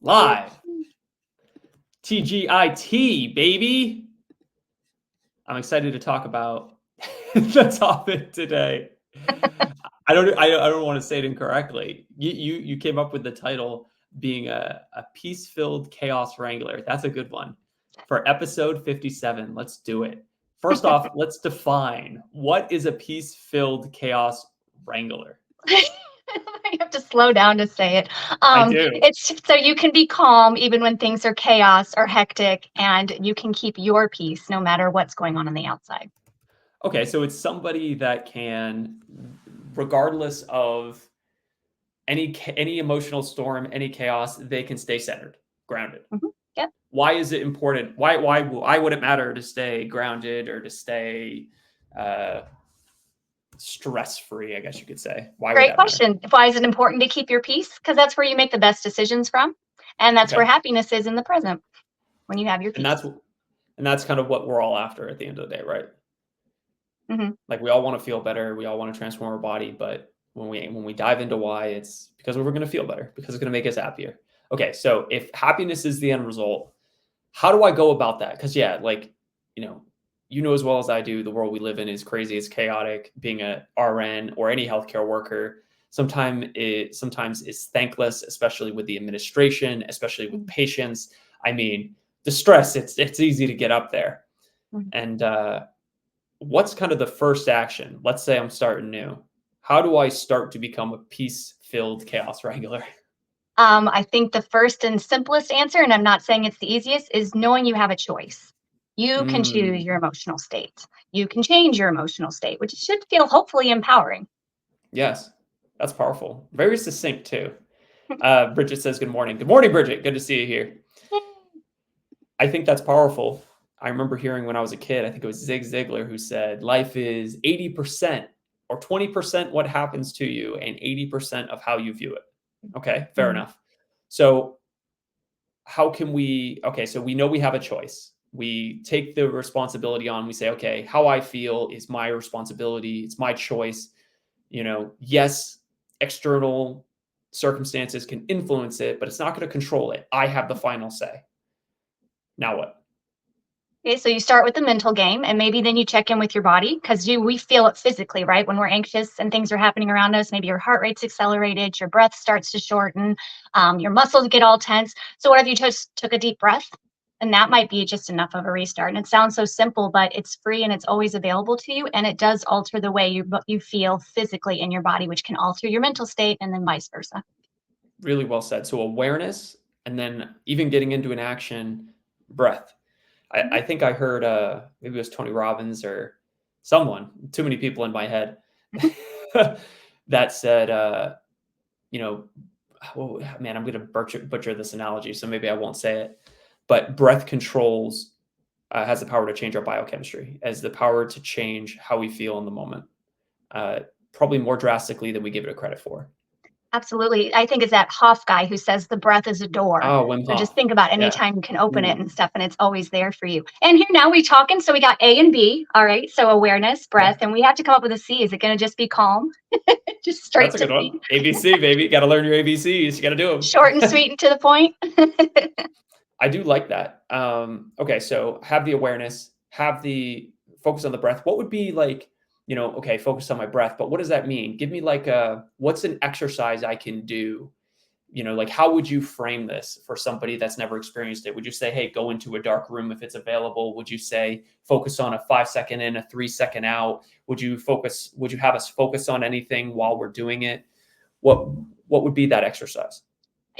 Live. TGIT, baby. I'm excited to talk about the topic today. I don't want to say it incorrectly. You came up with the title being a peace-filled chaos wrangler. That's a good one. For episode 57, let's do it. First off, let's define what is a peace-filled chaos wrangler. I have to slow down to say it. I do. It's so you can be calm even when things are chaos or hectic, and you can keep your peace no matter what's going on the outside. Okay, so it's somebody that can, regardless of any emotional storm, any chaos, they can stay centered, grounded. Yep. Why is it important? Why would it matter to stay grounded or to stay stress free? I guess you could say. Why would Great that matter? question. Why is it important to keep your peace? Because that's where you make the best decisions from, and that's where Okay, happiness is in the present when you have your and peace. that's kind of what we're all after at the end of the day, right? hmm Like we all want to feel better, we all want to transform our body, but when we dive into why, it's because we're going to feel better, because it's going to make us happier. Okay, so if happiness is the end result, how do I go about that? Because yeah, like you know, you know as well as I do, the world we live in is crazy, it's chaotic. Being a RN or any healthcare worker, sometimes is thankless, especially with the administration, especially with patients. I mean, the stress, it's easy to get up there. And what's kind of the first action? Let's say I'm starting new. How do I start to become a peace-filled chaos wrangler? I think the first and simplest answer, and I'm not saying it's the easiest, is knowing you have a choice. You can choose Mm, your emotional state. You can change your emotional state, which should feel hopefully empowering. yes, that's powerful. Very succinct too. Bridget says, good morning. Good morning, Bridget. Good to see you here. I think that's powerful. I remember hearing when I was a kid, I think it was Zig Ziglar who said, life is 80% or 20% what happens to you and 80% of how you view it. Okay, fair Mhm. enough. So how can okay, so we know we have a choice. We take the responsibility on. We say, okay, how I feel is my responsibility. It's my choice. Yes, external circumstances can influence it, but it's not going to control it. I have the final say. Now what? Okay, so you start with the mental game, and maybe then you check in with your body because we feel it physically, right? When we're anxious and things are happening around us, maybe your heart rate's accelerated, your breath starts to shorten, your muscles get all tense. So what if you just took a deep breath? And that might be just enough of a restart. And it sounds so simple, but it's free and it's always available to you, and it does alter the way you feel physically in your body, which can alter your mental state, and then vice versa. Really well said. So awareness, and then even getting into an action, breath. Mhm. I think I heard maybe it was Tony Robbins or someone, too many people in my head, that said, you know, oh, man, I'm going to butcher this analogy, so maybe I won't say it. But breath controls has the power to change our biochemistry, has the power to change how we feel in the moment, uh, probably more drastically than we give it credit for. Absolutely. I think it's that Hoff guy who says the breath is a door. Oh, Wim So just Hof. think about Yeah. anytime you can open it Ooh. and stuff, and it's always there for you. And here now we talking. So we got A and B. All right. So awareness, breath, Yeah. and we have to come up with a C. Is it going to just be calm? Just That's straight a to good one. C. ABC, baby. Got to learn your ABCs. You got to do Short and them. sweet and to the point. I do like that. Okay, so have the awareness, have the focus on the breath. What would be like, okay, focus on my breath, but what does that mean? Give me like what's an exercise I can do? Like how would you frame this for somebody that's never experienced it? Would you say, hey, go into a dark room if it's available? Would you say focus on a 5 second in, a 3 second out? Would you have us focus on anything while we're doing it? What would be that exercise?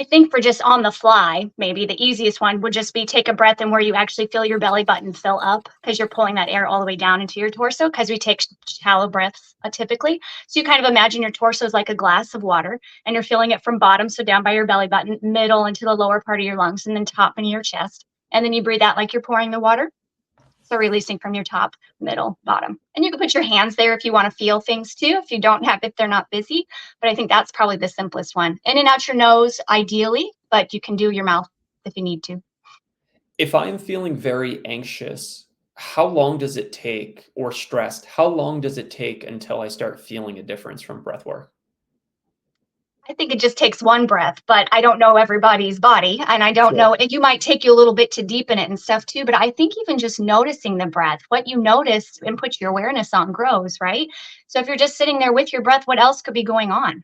I think for just on the fly, maybe the easiest one would just be take a breath and where you actually feel your belly button fill up because you're pulling that air all the way down into your torso because we take shallow breaths typically. So you kind of imagine your torso is like a glass of water and you're feeling it from bottom, so down by your belly button, middle into the lower part of your lungs, and then top into your chest. And then you breathe out like you're pouring the water. So releasing from your top, middle, bottom. And you can put your hands there if you want to feel things too, if they're not busy. But I think that's probably the simplest one. In and out your nose, ideally, but you can do your mouth if you need to. If I'm feeling very anxious, how long does it take, or stressed, how long does it take until I start feeling a difference from breath work? I think it just takes one breath, but I don't know everybody's body. And I don't know, Sure. you might take you a little bit to deepen it and stuff too. But I think even just noticing the breath, what you notice and put your awareness on grows, right? So if you're just sitting there with your breath, what else could be going on?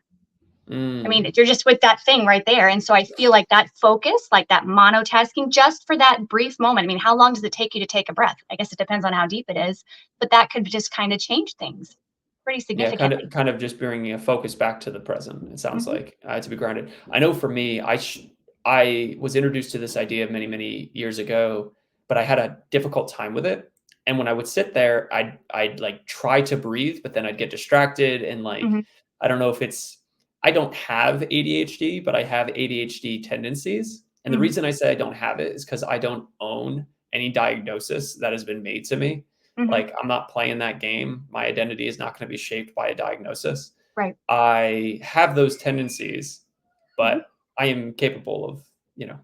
I mean, Mm. you're just with that thing right there. And so I feel like that focus, like that monotasking, just for that brief moment. I mean, how long does it take you to take a breath? I guess it depends on how deep it is, but that could just kind of change things pretty Yeah, significantly. kind of just bringing a focus back to the present, it sounds Hmm. like, to be grounded. I know for me, I was introduced to this idea many, many years ago, but I had a difficult time with it, and when I would sit there, I'd, like, try to breathe, but then I'd get distracted and, like, Hmm. I don't know if it's I don't have ADHD, but I have ADHD tendencies, and the Hmm. reason I say I don't have it is because I don't own any diagnosis that has been made to me. Hmm. Like, I'm not playing that game. My identity is not gonna be shaped by a diagnosis. Right. I have those tendencies, Hmm. but I am capable of, you know,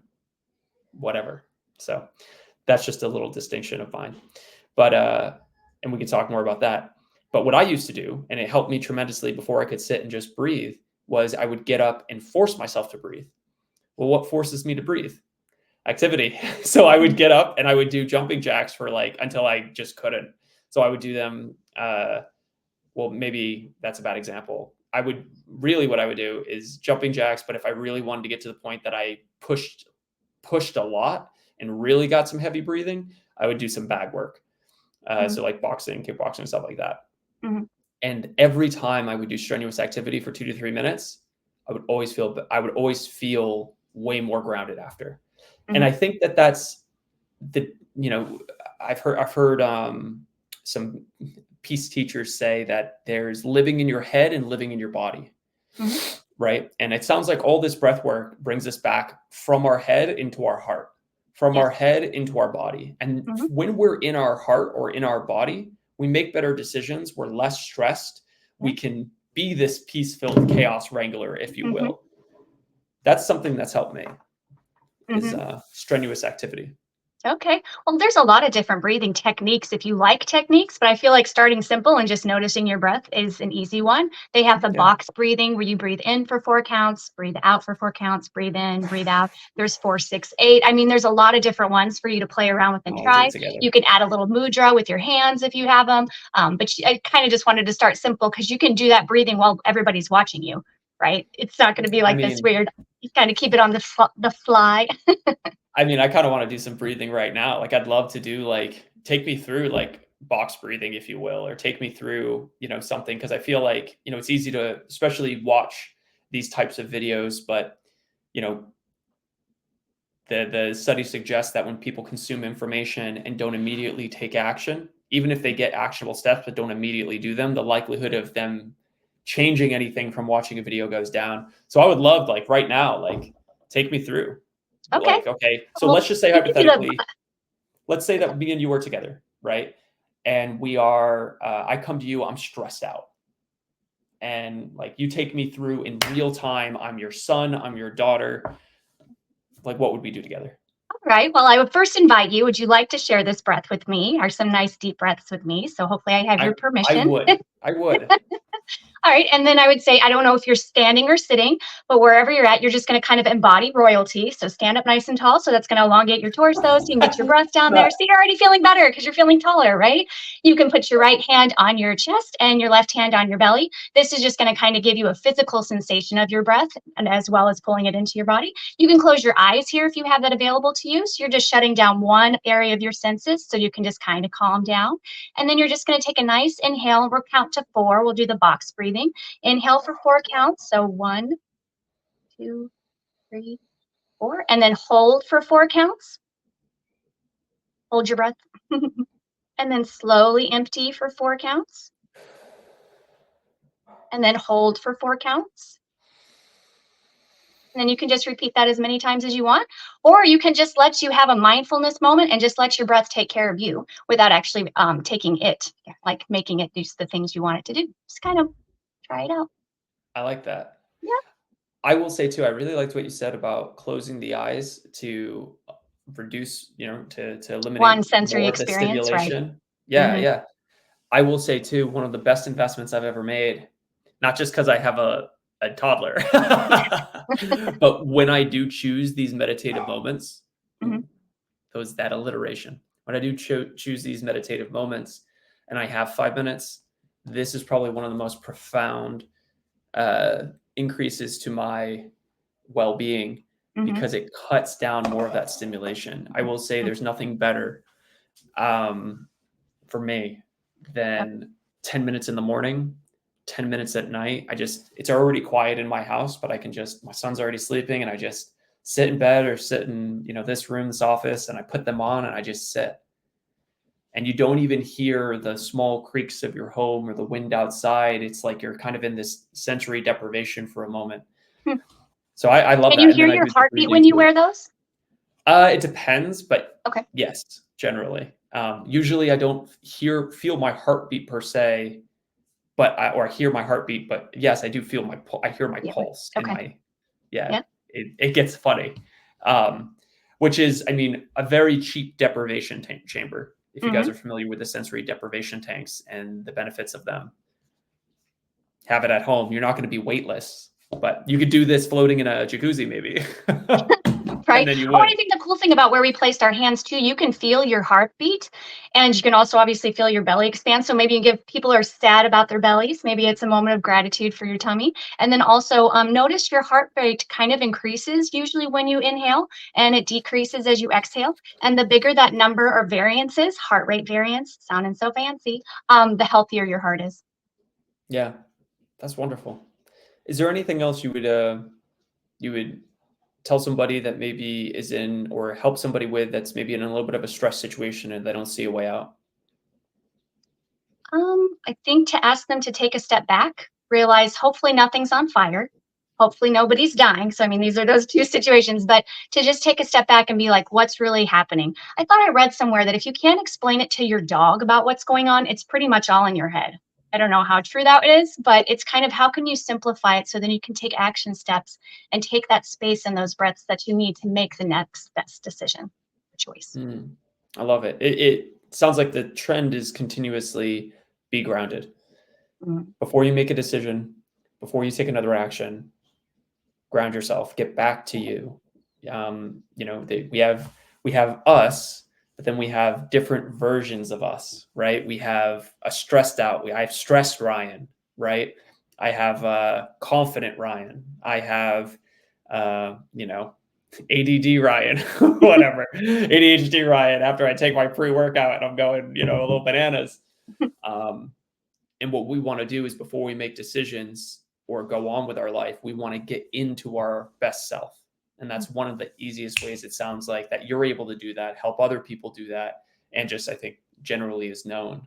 whatever. So, that's just a little distinction of mine. But, and we can talk more about that. But what I used to do, and it helped me tremendously before I could sit and just breathe, was I would get up and force myself to breathe. Well, what forces me to breathe? Activity. So I would Hmm. get up and I would do jumping jacks for like until I just couldn't. So I would do them. Well, maybe that's a bad example. I would really what I would do is jumping jacks, but if I really wanted to get to the point that I pushed a lot and really got some heavy breathing, I would do some bag work. Hmm. So like boxing, kickboxing, stuff like that. Hmm. And every time I would do strenuous activity for 2 to 3 minutes, I would always feel way more grounded after. And Hmm. I think that that's the you know I've heard some peace teachers say that there's living in your head and living in your body, Hmm. right? And it sounds like all this breath work brings us back from our head into our heart, from our Yes. head into our body. And Hmm. when we're in our heart or in our body, we make better decisions. We're less stressed. Yeah. We can be this peace-filled chaos wrangler, if you Hmm. will. That's something that's helped me is Hmm. strenuous activity. Okay. Well, there's a lot of different breathing techniques if you like techniques, but I feel like starting simple and just noticing your breath is an easy one. They have the Yeah, box breathing where you breathe in for 4 counts, breathe out for 4 counts, breathe in, breathe out. There's 4, 6, 8. I mean, there's a lot of different ones for you to play around with and all do it try. together. You can add a little mudra with your hands if you have them. I kind of just wanted to start simple because you can do that breathing while everybody's watching you, right? It's not going to be I like this mean, weird, you kind of keep it on the fly. I kind of want to do some breathing right now. Like I'd love to do like take me through like box breathing, if you will, or take me through, something because I feel like, it's easy to especially watch these types of videos, but you know, the study suggests that when people consume information and don't immediately take action, even if they get actionable steps but don't immediately do them, the likelihood of them changing anything from watching a video goes down. So I would love like right now, like take me through. Okay. Like, okay, so Well, let's just say we can do the hypothetically, let's say that me and you are together, right? And we are, I come to you, I'm stressed out. And like you take me through in real time. I'm your son, I'm your daughter. Like, what would we do together? Right. Well, I would first invite you. Would you like to share this breath with me or some nice deep breaths with me? So hopefully I have I your I permission. would. I would. All right. And then I would say, I don't know if you're standing or sitting, but wherever you're at, you're just going to kind of embody royalty. So stand up nice and tall. So that's going to elongate your torso so you can get your breath down there. Not So you're already feeling better because you're feeling taller, right? You can put your right hand on your chest and your left hand on your belly. This is just going to kind of give you a physical sensation of your breath and as well as pulling it into your body. You can close your eyes here if you have that available to you. So you're just shutting down one area of your senses so you can just kind of calm down. And then you're just going to take a nice inhale. We'll count to 4. We'll do the box breathing. Inhale for 4 counts. So 1, 2, 3, 4. And then hold for 4 counts. Hold your breath. And then slowly empty for 4 counts. And then hold for 4 counts. And then you can just repeat that as many times as you want. Or you can just let you have a mindfulness moment and just let your breath take care of you without actually taking it, like making it do the things you want it to do. Just kind of try it out. I like that. Yeah. I will say too, I really liked what you said about closing the eyes to reduce, to One eliminate sensory more of the experience, right? stimulation. Yeah, Hmm. yeah. I will say too, one of the best investments I've ever made, not just because I have a toddler. But when I do choose these meditative moments, Mhm, ooh, that alliteration. When I do choose these meditative moments and I have 5 minutes, this is probably one of the most profound uh, increases to my well-being mhm, because it cuts down more of that stimulation. I will say mm, there's nothing better um, for me yep, than 10 minutes in the morning, 10 minutes at night. It's already quiet in my house, but I can just, my son's already sleeping and I just sit in bed or sit in, this room, this office, and I put them on and I just sit. And you don't even hear the small creaks of your home or the wind outside. It's like you're kind of in this sensory deprivation for a moment. hmm. So I love Can you that. And hear then I your do the heartbeat breathing when you too. wear those? It depends, but Okay. yes, generally. Usually I don't feel my heartbeat per se, or I hear my heartbeat, but yes, I do feel I hear my Yeah. pulse in Okay. my, yeah, Yeah. it gets funny. Um, which is, I mean, a very cheap deprivation tank chamber. If you guys Mhm. are familiar with the sensory deprivation tanks and the benefits of them, have it at home. You're not going to be weightless, but you could do this floating in a jacuzzi maybe. And Right? then you Oh, and I would. think the cool thing about where we placed our hands too, you can feel your heartbeat and you can also obviously feel your belly expand. So maybe you give people who are sad about their bellies, maybe it's a moment of gratitude for your tummy. And then also notice your heart rate kind of increases usually when you inhale and it decreases as you exhale. And the bigger that number or variance is, heart rate variance, sounding so fancy, the healthier your heart is. Yeah, that's wonderful. Is there anything else you would tell somebody that maybe is in or help somebody with that's maybe in a little bit of a stress situation and they don't see a way out? I think to ask them to take a step back, realize hopefully nothing's on fire. Hopefully nobody's dying. So, I mean, these are those two situations, but to just take a step back and be like, what's really happening? I thought I read somewhere that if you can't explain it to your dog about what's going on, it's pretty much all in your head. I don't know how true that is, but it's kind of how can you simplify it so then you can take action steps and take that space and those breaths that you need to make the next best decision, choice. Mm, I love it. It sounds like the trend is continuously be grounded. Mhm. Before you make a decision, before you take another action, ground yourself, get back to you. We have us, but then we have different versions of us, right? We have a stressed out. I have stressed Ryan, right? I have confident Ryan. I have, uh, you know, ADD Ryan, whatever, ADHD Ryan. After I take my pre-workout and I'm going, a little bananas. Um, and what we want to do is before we make decisions or go on with our life, we want to get into our best self. And that's one of the easiest ways it sounds like that you're able to do that, help other people do that, and just I think generally is known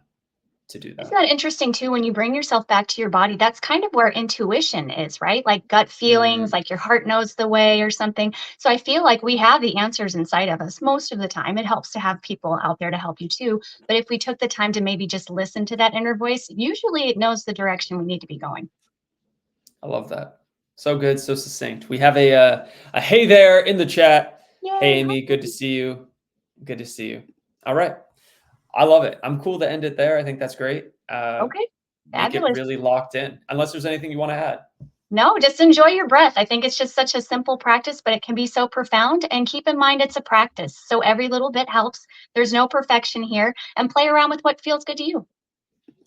to do Isn't that. that interesting too? When you bring yourself back to your body, that's kind of where intuition is, right? Like gut feelings, Mm, like your heart knows the way or something. So I feel like we have the answers inside of us most of the time. It helps to have people out there to help you too. But if we took the time to maybe just listen to that inner voice, usually it knows the direction we need to be going. I love that. So good, so succinct. We have a hey there in the chat. Hey Yay. Amy, good to see you. Good to see you. All right. I love it. I'm cool to end it there. I think that's great. Okay. Make it Fabulous. really locked in. Unless there's anything you want to add. No, just enjoy your breath. I think it's just such a simple practice, but it can be so profound. And keep in mind, it's a practice. So every little bit helps. There's no perfection here. And play around with what feels good to you.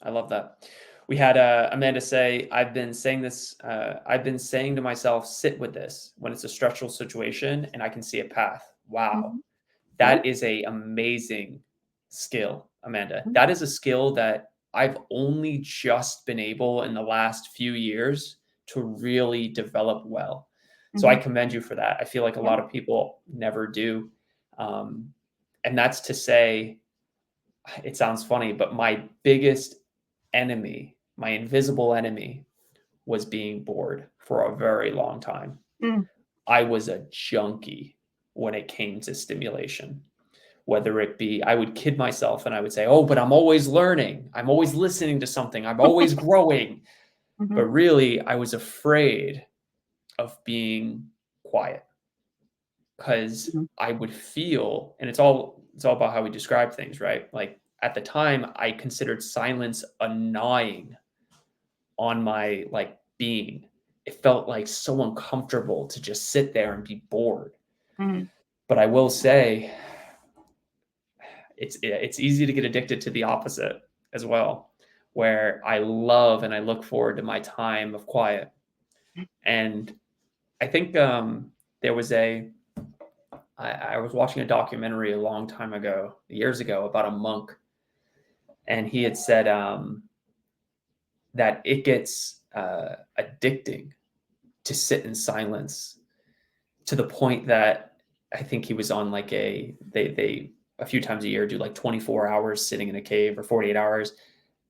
I love that. We had Amanda say, I've been saying this, I've been saying to myself, sit with this when it's a stressful situation and I can see a path. Wow. Mhm. Yeah. That is a amazing skill, Amanda. Mhm. That is a skill that I've only just been able in the last few years to really develop well. So I Mhm. commend you for that. I feel like a Yeah. lot of people never do. Um, and that's to say, it sounds funny, but my biggest enemy, my invisible enemy, was being bored for a very long time. Mm. I was a junkie when it came to stimulation. Whether it be, I would kid myself and I would say, oh, but I'm always learning. I'm always listening to something. I'm always growing. But Mhm. really, I was afraid of being quiet because Mhm. I would feel, and it's all about how we describe things, right? Like at the time, I considered silence a gnawing on my like being. it felt like so uncomfortable to just sit there and be bored. Mm. But I will say it's easy to get addicted to the opposite as well, where I love and I look forward to my time of quiet. And I think there was I was watching a documentary a long time ago, years ago, about a monk, and he had said that it gets addicting to sit in silence, to the point that I think he was on like they a few times a year do like 24 hours sitting in a cave, or 48 hours,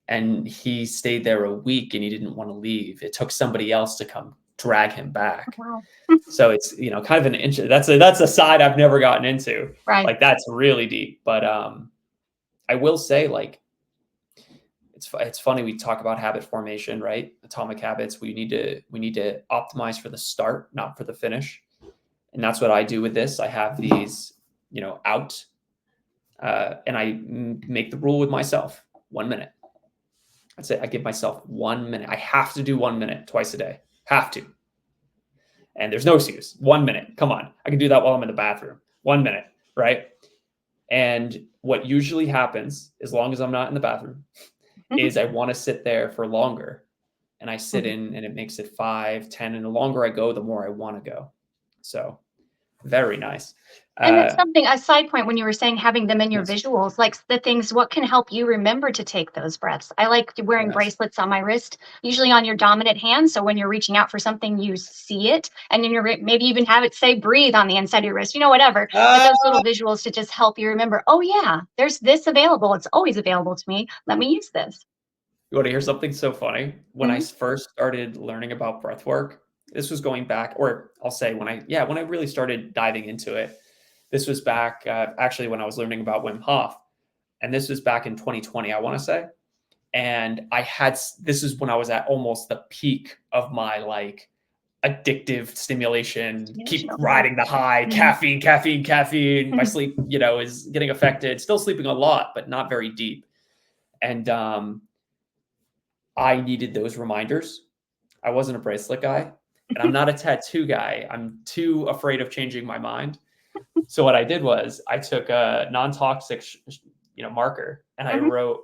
and he stayed there a week and he didn't want to leave. It took somebody else to come drag him back. Wow. So it's, kind of an inch. That's a side I've never gotten into. Right. Like, that's really deep. But I will say, like, it's funny, we talk about habit formation, right? Atomic habits. We need to optimize for the start, not for the finish. And that's what I do with this. I have these, out, and I make the rule with myself: 1 minute. That's it. I give myself 1 minute. I have to do 1 minute twice a day. Have to. And there's no excuse. 1 minute. Come on. I can do that while I'm in the bathroom. 1 minute, right? And what usually happens, as long as I'm not in the bathroom, is I want to sit there for longer. And I sit in, and it makes it 5, 10. And the longer I go, the more I want to go. So very nice. And that's something, a side point, when you were saying having them in your Yes. visuals, like the things, what can help you remember to take those breaths? I like wearing Yes. bracelets on my wrist, usually on your dominant hand. So when you're reaching out for something, you see it, and then you're maybe even have it say breathe on the inside of your wrist, whatever. But those little visuals to just help you remember, oh yeah, there's this available. It's always available to me. Let me use this. You want to hear something so funny? When I first started learning about breath work, this was going back, or I'll say when I really started diving into it, this was back actually when I was learning about Wim Hof, and this was back in 2020, I want to say. And this is when I was at almost the peak of my like addictive stimulation, keep riding the high, caffeine. My sleep, is getting affected. Still sleeping a lot, but not very deep. And I needed those reminders. I wasn't a bracelet guy, and I'm not a tattoo guy. I'm too afraid of changing my mind. So what I did was I took a non-toxic, marker, and I wrote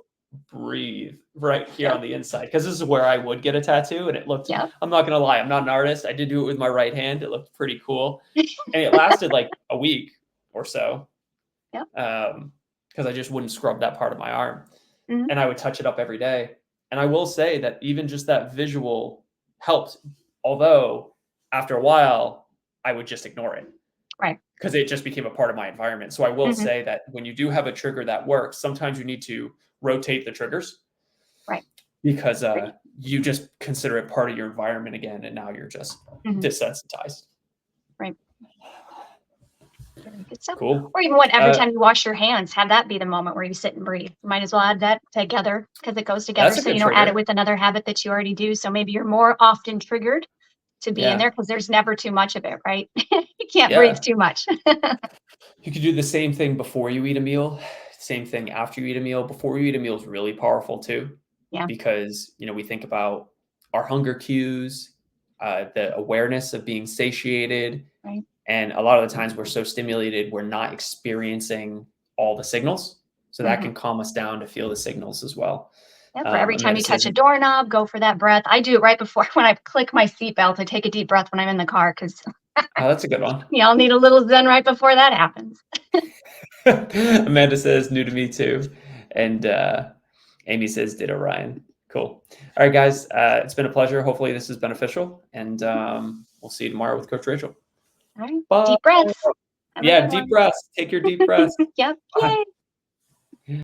"breathe" right here on the inside, because this is where I would get a tattoo, and it looked. I'm not gonna lie, I'm not an artist. I did do it with my right hand. It looked pretty cool, and it lasted like a week or so. Because I just wouldn't scrub that part of my arm, and I would touch it up every day. And I will say that even just that visual helped. Although after a while, I would just ignore it. Right. Because it just became a part of my environment. So I will say that when you do have a trigger that works, sometimes you need to rotate the triggers. Right. Because you just consider it part of your environment again, and now you're just desensitized. Right. Good stuff. Cool. Or even every time you wash your hands, have that be the moment where you sit and breathe. Might as well add that together, because it goes together. So you don't add it with another habit that you already do. So maybe you're more often triggered to be in there, because there's never too much of it, right? You can't breathe too much. You could do the same thing before you eat a meal, same thing after you eat a meal. Before you eat a meal is really powerful too. Yeah. Because, we think about our hunger cues, the awareness of being satiated. Right. And a lot of the times we're so stimulated, we're not experiencing all the signals. So that can calm us down to feel the signals as well. Yeah, for every time you touch a doorknob, go for that breath. I do it right before when I click my seatbelt. I take a deep breath when I'm in the car, because that's a good one. I'll need a little zen right before that happens. Amanda says new to me too. And Amy says ditto Ryan. Cool. All right, guys. It's been a pleasure. Hopefully this is beneficial. And we'll see you tomorrow with Coach Rachel. All right. Bye. Deep breaths. Deep breaths. Take your deep breaths. Yep. Bye. Yay.